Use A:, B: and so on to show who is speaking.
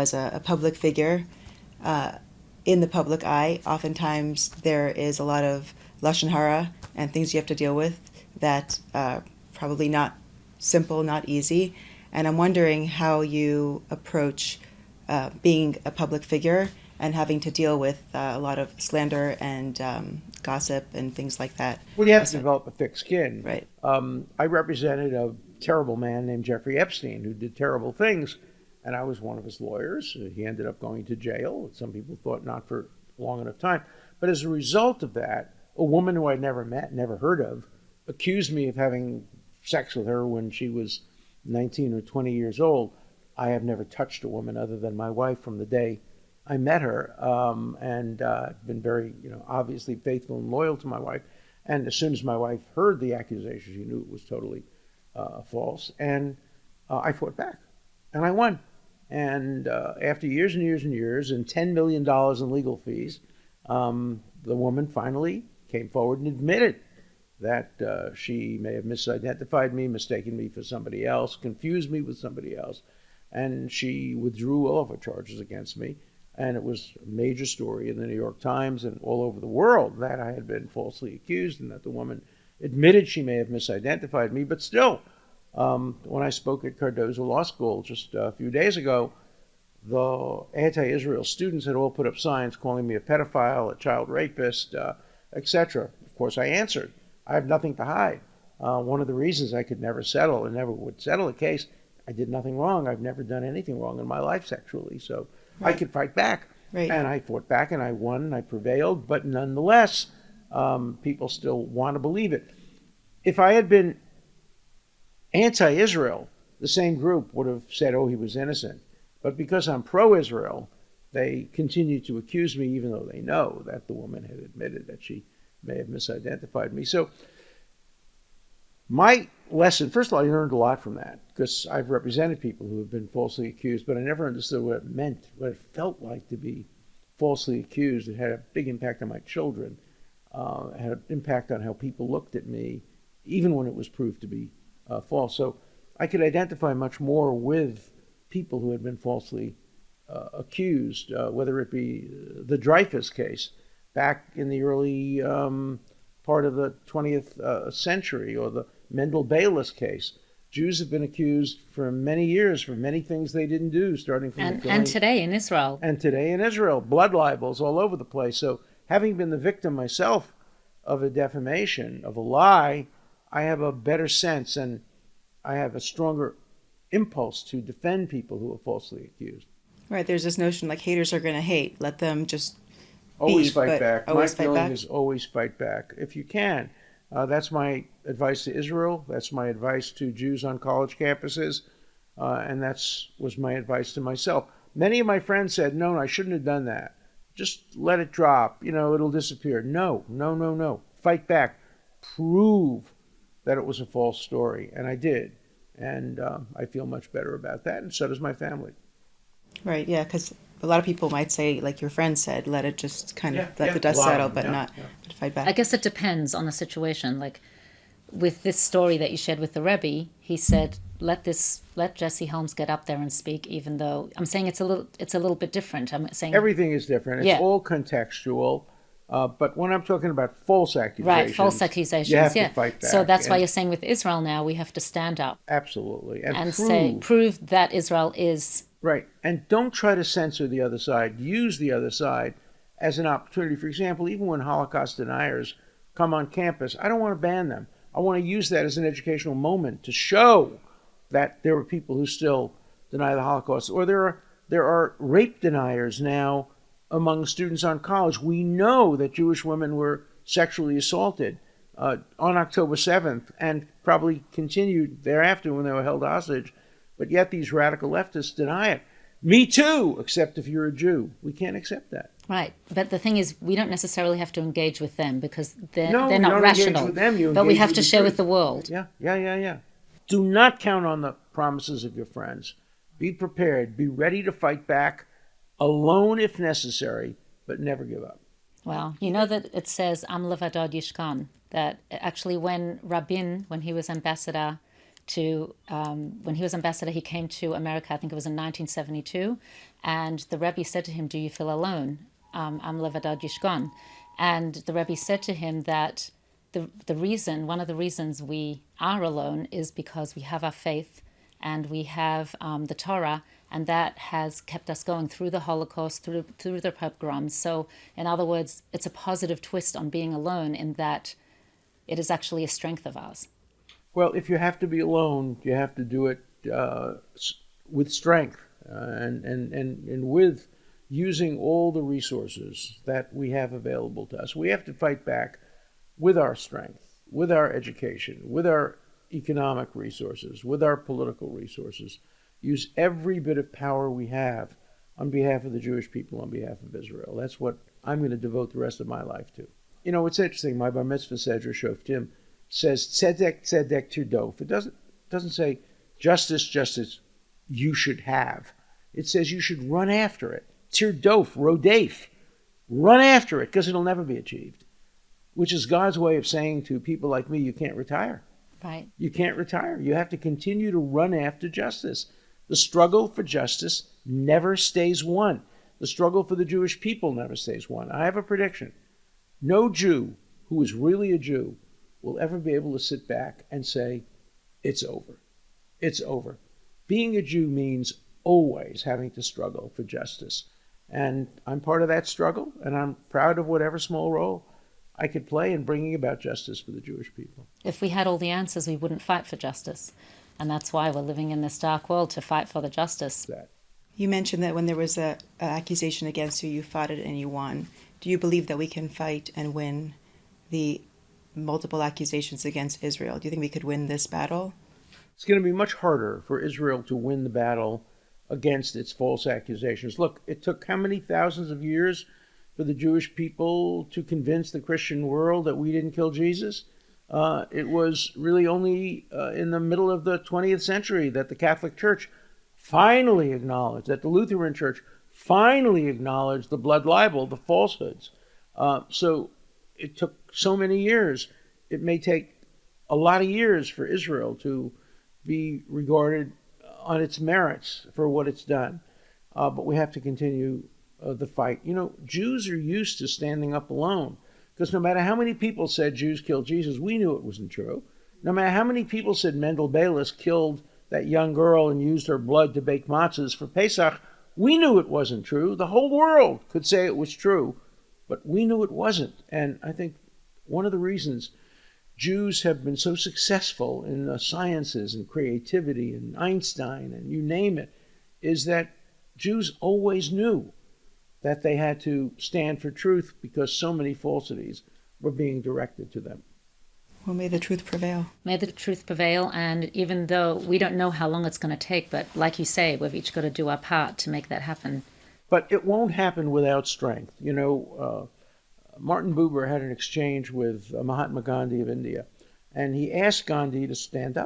A: As a public figure, in the public eye, oftentimes there is a lot of lashon hara and things you have to deal with that probably not simple, not easy. And I'm wondering how you approach being a public figure and having to deal with a lot of slander and gossip and things like that.
B: Well, you have to develop a thick skin.
A: Right.
B: I represented a terrible man named Jeffrey Epstein who did terrible things, and I was one of his lawyers. He ended up going to jail. Some people thought not for a long enough time. But as a result of that, a woman who I'd never met, never heard of, accused me of having sex with her when she was 19 or 20 years old. I have never touched a woman other than my wife from the day I met her, and been very, obviously faithful and loyal to my wife. And as soon as my wife heard the accusation, she knew it was totally false. And I fought back, and I won. And after years and years and years and $10 million in legal fees, the woman finally came forward and admitted that she may have misidentified me, mistaken me for somebody else, confused me with somebody else, and she withdrew all of her charges against me. And it was a major story in the New York Times and all over the world that I had been falsely accused and that the woman admitted she may have misidentified me. But still, when I spoke at Cardozo Law School just a few days ago, the anti-Israel students had all put up signs calling me a pedophile, a child rapist, etc. Of course, I answered. I have nothing to hide. One of the reasons I could never settle and never would settle a case, I did nothing wrong. I've never done anything wrong in my life sexually. So right. I could fight back.
A: Right.
B: And I fought back and I won and I prevailed. But nonetheless, people still want to believe it. If I had been anti-Israel, the same group would have said, oh, he was innocent. But because I'm pro-Israel, they continue to accuse me, even though they know that the woman had admitted that she may have misidentified me. So my lesson, first of all, I learned a lot from that, because I've represented people who have been falsely accused, but I never understood what it meant, what it felt like to be falsely accused. It had a big impact on my children. It had an impact on how people looked at me, even when it was proved to be false. So I could identify much more with people who had been falsely accused, whether it be the Dreyfus case back in the early part of the 20th century, or the Mendel Bayless case. Jews have been accused for many years for many things they didn't do, starting from
C: and today in Israel.
B: And today in Israel, blood libels all over the place. So having been the victim myself of a defamation, of a lie, I have a better sense and I have a stronger impulse to defend people who are falsely accused.
A: Right, there's this notion like haters are going to hate. Let them just
B: always fight back.
A: Always
B: My
A: fight
B: feeling
A: back?
B: is always fight back if you can. That's my advice to Israel. That's my advice to Jews on college campuses. And was my advice to myself. Many of my friends said, no, I shouldn't have done that. Just let it drop. It'll disappear. No. Fight back. Prove that it was a false story. And I did. And I feel much better about that. And so does my family.
A: Right, yeah, because a lot of people might say, like your friend said, let it just kind of let the dust settle, but not fight back.
C: I guess it depends on the situation. Like with this story that you shared with the Rebbe, he said, let Jesse Helms get up there and speak, even though I'm saying it's a little bit different. I'm saying
B: everything is different. It's all contextual. But when I'm talking about false accusations,
C: right, false accusations,
B: you have to fight back.
C: So that's why you're saying with Israel now we have to stand up.
B: Absolutely, and
C: prove that Israel is
B: right. And don't try to censor the other side. Use the other side as an opportunity. For example, even when Holocaust deniers come on campus, I don't want to ban them. I want to use that as an educational moment to show that there are people who still deny the Holocaust, or there are rape deniers now among students on college. We know that Jewish women were sexually assaulted on October 7th and probably continued thereafter when they were held hostage. But yet these radical leftists deny it. Me too, except if you're a Jew. We can't accept that.
C: Right. But the thing is, we don't necessarily have to engage with them because they're not
B: don't
C: rational.
B: Engage with them,
C: but we have to share
B: truth.
C: with the world.
B: Yeah. Do not count on the promises of your friends. Be prepared. Be ready to fight back, alone if necessary, but never give up.
C: Well, you know that it says, Am levadad yishkan, that actually when Rabin, when he was ambassador to when he was ambassador. He came to America. I think it was in 1972, and the Rebbe said to him, "Do you feel alone? Am levadad yishkon." And the Rebbe said to him that one of the reasons we are alone is because we have our faith and we have the Torah, and that has kept us going through the Holocaust, through the pogroms. So, in other words, it's a positive twist on being alone in that it is actually a strength of ours.
B: Well, if you have to be alone, you have to do it with strength and with using all the resources that we have available to us. We have to fight back with our strength, with our education, with our economic resources, with our political resources. Use every bit of power we have on behalf of the Jewish people, on behalf of Israel. That's what I'm going to devote the rest of my life to. You know, it's interesting. My bar mitzvah Sedra Shoftim says tzedek, tzedek tirdof. It doesn't say justice, justice you should have. It says you should run after it. Tirdof, rodef. Run after it, because it'll never be achieved. Which is God's way of saying to people like me, you can't retire.
C: Right.
B: You can't retire. You have to continue to run after justice. The struggle for justice never stays won. The struggle for the Jewish people never stays won. I have a prediction. No Jew who is really a Jew will ever be able to sit back and say, it's over. It's over. Being a Jew means always having to struggle for justice. And I'm part of that struggle, and I'm proud of whatever small role I could play in bringing about justice for the Jewish people.
C: If we had all the answers, we wouldn't fight for justice. And that's why we're living in this dark world, to fight for the justice.
A: You mentioned that when there was an accusation against you, you fought it and you won. Do you believe that we can fight and win the multiple accusations against Israel? Do you think we could win this battle?
B: It's going to be much harder for Israel to win the battle against its false accusations. Look, it took how many thousands of years for the Jewish people to convince the Christian world that we didn't kill Jesus? It was really only in the middle of the 20th century that the Catholic Church finally acknowledged, that the Lutheran Church finally acknowledged the blood libel, the falsehoods. So it took so many years. It may take a lot of years for Israel to be regarded on its merits for what it's done. But we have to continue the fight. You know, Jews are used to standing up alone, because no matter how many people said Jews killed Jesus, we knew it wasn't true. No matter how many people said Mendel Bayless killed that young girl and used her blood to bake matzahs for Pesach, we knew it wasn't true. The whole world could say it was true, but we knew it wasn't. And I think one of the reasons Jews have been so successful in the sciences and creativity and Einstein and you name it, is that Jews always knew that they had to stand for truth because so many falsities were being directed to them.
A: Well, may the truth prevail.
C: May the truth prevail, and even though we don't know how long it's going to take, but like you say, we've each got to do our part to make that happen.
B: But it won't happen without strength. You know, Martin Buber had an exchange with Mahatma Gandhi of India, and he asked Gandhi to stand up.